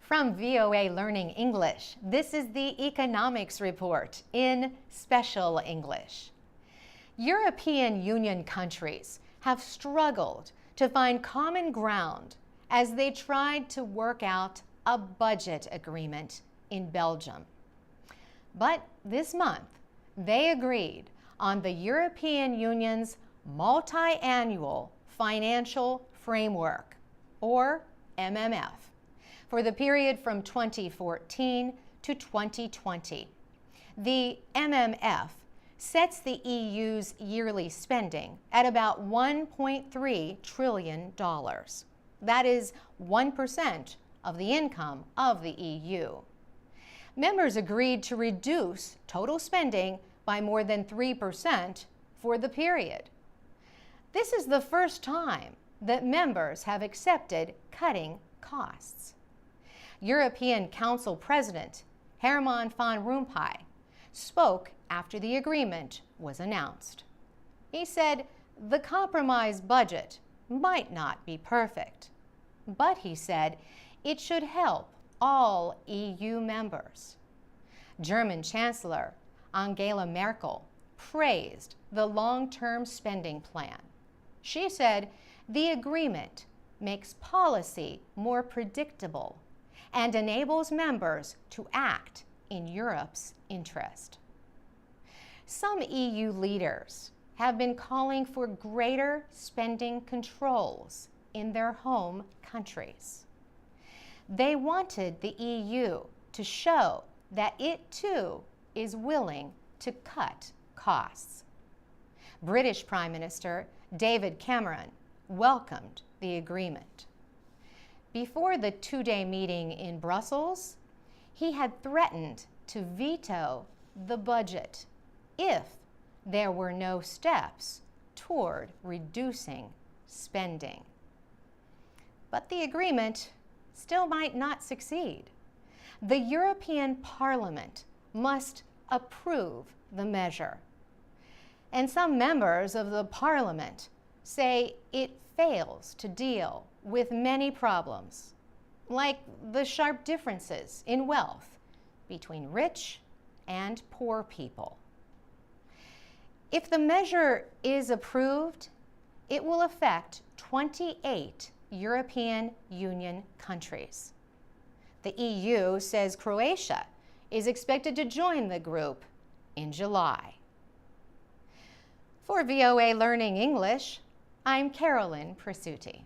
From VOA Learning English, this is the Economics Report in Special English. European Union countries have struggled to find common ground as they tried to work out a budget agreement in Belgium. But this month, they agreed on the European Union's Multi-Annual Financial Framework, or MMF, for the period from 2014 to 2020. The MMF sets the EU's yearly spending at about $1.3 trillion. That is 1% of the income of the EU. Members agreed to reduce total spending by more than 3% for the period. This is the first time that members have accepted cutting costs. European Council President Herman van Rompuy spoke after the agreement was announced. He said the compromise budget might not be perfect, but he said it should help all EU members. German Chancellor Angela Merkel praised the long-term spending plan. She said the agreement makes policy more predictable and enables members to act in Europe's interest. Some EU leaders have been calling for greater spending controls in their home countries. They wanted the EU to show that it too is willing to cut costs. British Prime Minister David Cameron welcomed the agreement. Before the two-day meeting in Brussels, he had threatened to veto the budget if there were no steps toward reducing spending. But the agreement still might not succeed. The European Parliament must approve the measure. And some members of the Parliament say it fails to deal with many problems, like the sharp differences in wealth between rich and poor people. If the measure is approved, it will affect 28 European Union countries. The EU says Croatia is expected to join the group in July. For VOA Learning English, I'm Carolyn Presutti.